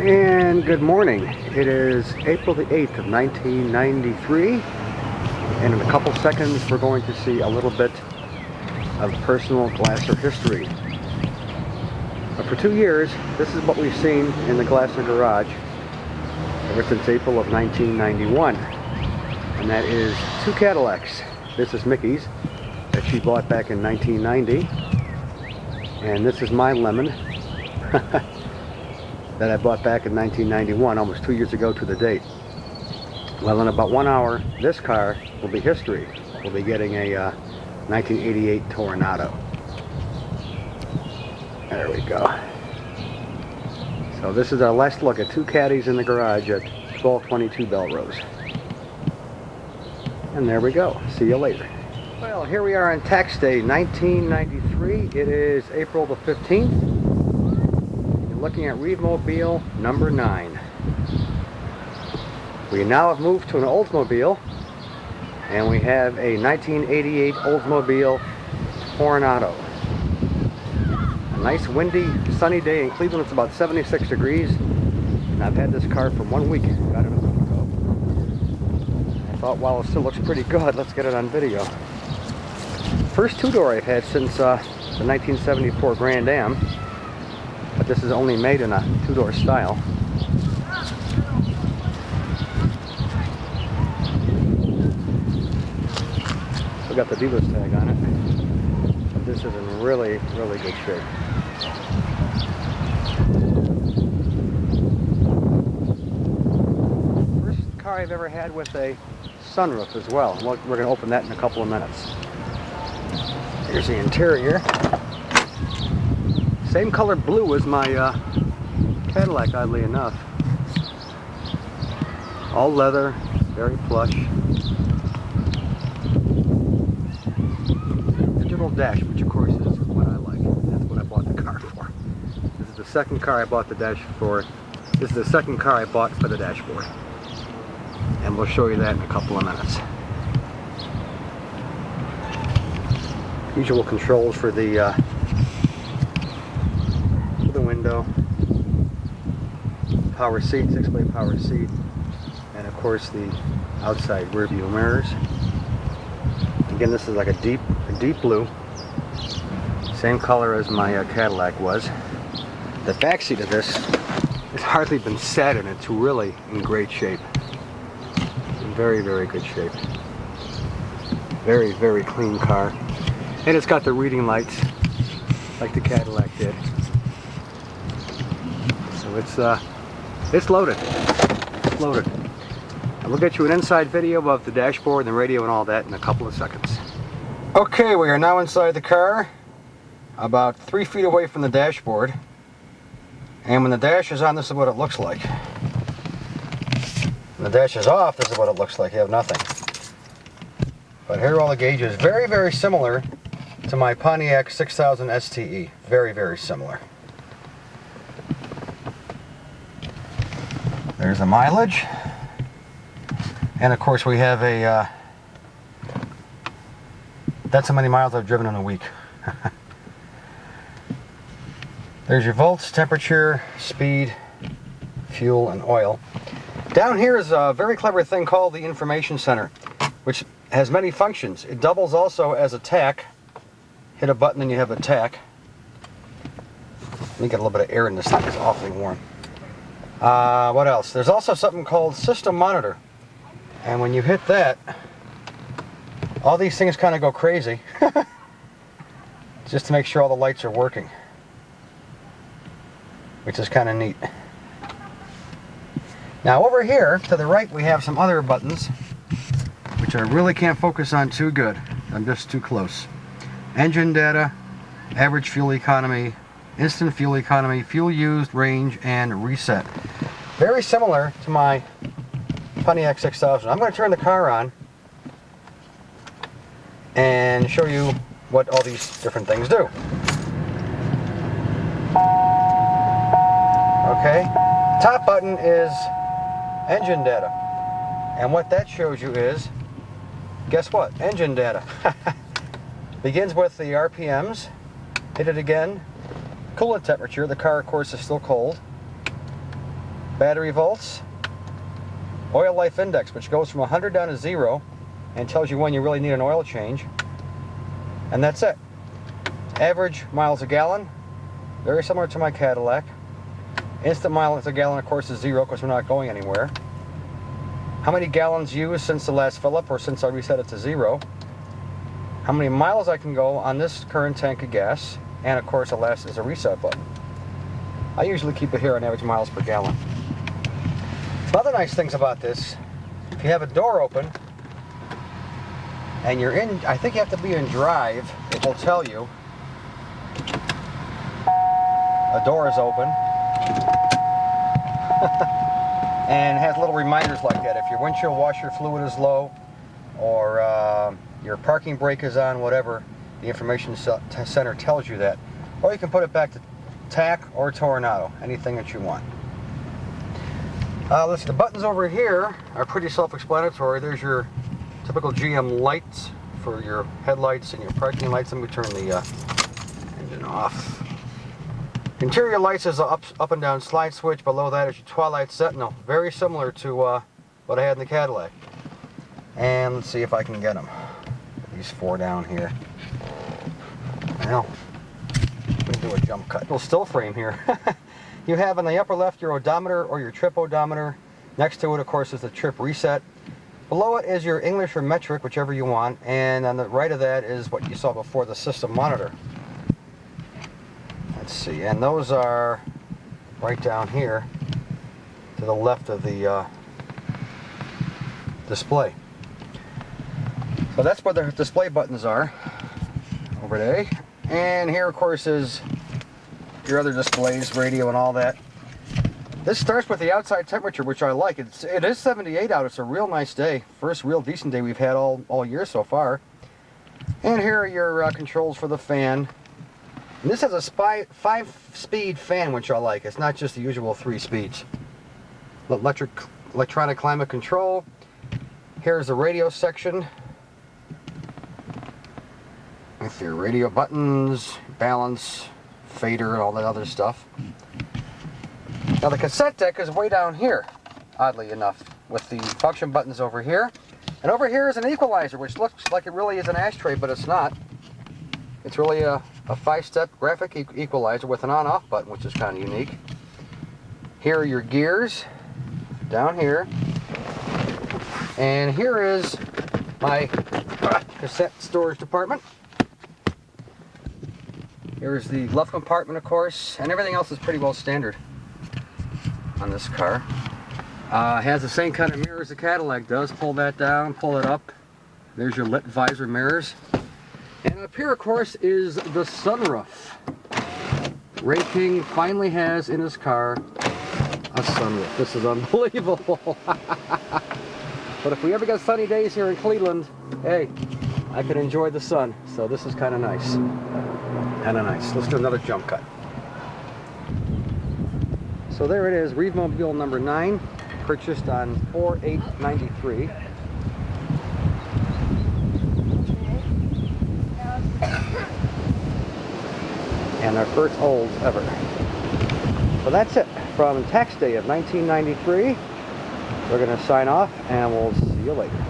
And good morning. It is April the 8th of 1993, and in a couple seconds we're going to see a little bit of personal Glasser history. But for 2 years, this is what we've seen in the Glasser garage ever since April of 1991, and that is 2 Cadillacs. This is Mickey's that she bought back in 1990, and this is my Lemon that I bought back in 1991, almost 2 years ago to the date. Well, in about 1 hour, this car will be history. We'll be getting a 1988 Toronado. There we go. So this is our last look at 2 Caddies in the garage at 1222 Belrose. And there we go. See you later. Well, here we are on tax day 1993. It is April the 15th. Looking at Reeve-Mobile number 9. We now have moved to an Oldsmobile, and we have a 1988 Oldsmobile Toronado. A nice windy, sunny day in Cleveland. It's about 76 degrees, and I've had this car for 1 week. Got it a week ago. I thought, well, it still looks pretty good. Let's get it on video. First two-door I've had since the 1974 Grand Am. But this is only made in a 2-door style. Still got the dealer's tag on it. But this is in really, really good shape. First car I've ever had with a sunroof as well. We're going to open that in a couple of minutes. Here's the interior. Same color blue as my Cadillac, oddly enough. All leather, very plush. Digital dash, which of course is what I like. That's what I bought the car for. This is the second car I bought the dash for. This is the second car I bought for the dashboard. And we'll show you that in a couple of minutes. Usual controls for the window, power seat, 6-way power seat, and of course the outside rear view mirrors. Again, this is like a deep blue, same color as my Cadillac was. The back seat of this has hardly been sat in. It's really in great shape. In very, very good shape. Very, very clean car. And it's got the reading lights like the Cadillac did. So it's loaded. It's loaded. And we'll get you an inside video of the dashboard and the radio and all that in a couple of seconds. Okay, we are now inside the car, about 3 feet away from the dashboard. And when the dash is on, this is what it looks like. When the dash is off, this is what it looks like. You have nothing. But here are all the gauges. Very, very similar to my Pontiac 6000 STE. Very, very similar. There's the mileage, and of course we have a, that's how many miles I've driven in a week. There's your volts, temperature, speed, fuel, and oil. Down here is a very clever thing called the information center, which has many functions. It doubles also as a tack. Hit a button and you have a tack. Let me get a little bit of air in this thing, it's awfully warm. What else? There's also something called system monitor, and when you hit that, all these things kind of go crazy just to make sure all the lights are working, which is kind of neat. Now over here to the right we have some other buttons which I really can't focus on too good. I'm just too close. Engine data, average fuel economy, instant fuel economy, fuel used, range, and reset. Very similar to my Pontiac 6000. I'm going to turn the car on and show you what all these different things do. Okay, top button is engine data, and what that shows you is, guess what? Engine data. Begins with the RPMs. Hit it again. Coolant temperature. The car, of course, is still cold. battery volts, oil life index, which goes from 100 down to 0 and tells you when you really need an oil change. And that's it. Average miles a gallon, very similar to my Cadillac. Instant miles a gallon, of course, is 0 because we're not going anywhere. How many gallons used since the last fill up or since I reset it to 0. How many miles I can go on this current tank of gas. And of course, the last is a reset button. I usually keep it here on average miles per gallon. Some other nice things about this, if you have a door open and you're in, I think you have to be in drive, it will tell you a door is open. And it has little reminders like that. If your windshield washer fluid is low or your parking brake is on, whatever, the information center tells you that. Or you can put it back to TAC or Toronado, anything that you want. Listen, the buttons over here are pretty self-explanatory. There's your typical GM lights for your headlights and your parking lights. Let me turn the engine off. Interior lights is a up and down slide switch. Below that is your twilight sentinel. Very similar to what I had in the Cadillac. And let's see if I can get them. These 4 down here. Well, we can do a jump cut. Little still frame here. You have on the upper left your odometer or your trip odometer. Next to it, of course, is the trip reset. Below it is your English or metric, whichever you want. And on the right of that is what you saw before, the system monitor. Let's see, and those are right down here to the left of the display. So that's where the display buttons are over there. And here, of course, is your other displays, radio and all that. This starts with the outside temperature, which I like. It is 78 out. It's a real nice day. First real decent day we've had all year so far. And here are your controls for the fan. And this has a 5-speed fan, which I like. It's not just the usual 3 speeds. Electronic climate control. Here's the radio section with your radio buttons, balance, fader, and all that other stuff. Now the cassette deck is way down here, oddly enough, with the function buttons over here. And over here is an equalizer, which looks like it really is an ashtray, but it's not. It's really a 5-step graphic equalizer with an on-off button, which is kind of unique. Here are your gears, down here. And here is my cassette storage department. Here's the glove compartment, of course, and everything else is pretty well standard on this car. Has the same kind of mirrors the Cadillac does. Pull that down, pull it up. There's your lit visor mirrors. And up here, of course, is the sunroof. Ray King finally has in his car a sunroof. This is unbelievable. But if we ever get sunny days here in Cleveland, hey, I could enjoy the sun. So this is kind of nice. Kind of nice. Let's do another jump cut. So there it is, Reevemobile number 9, purchased on 4/8/93. And our first Olds ever. So that's it from tax day of 1993. We're going to sign off and we'll see you later.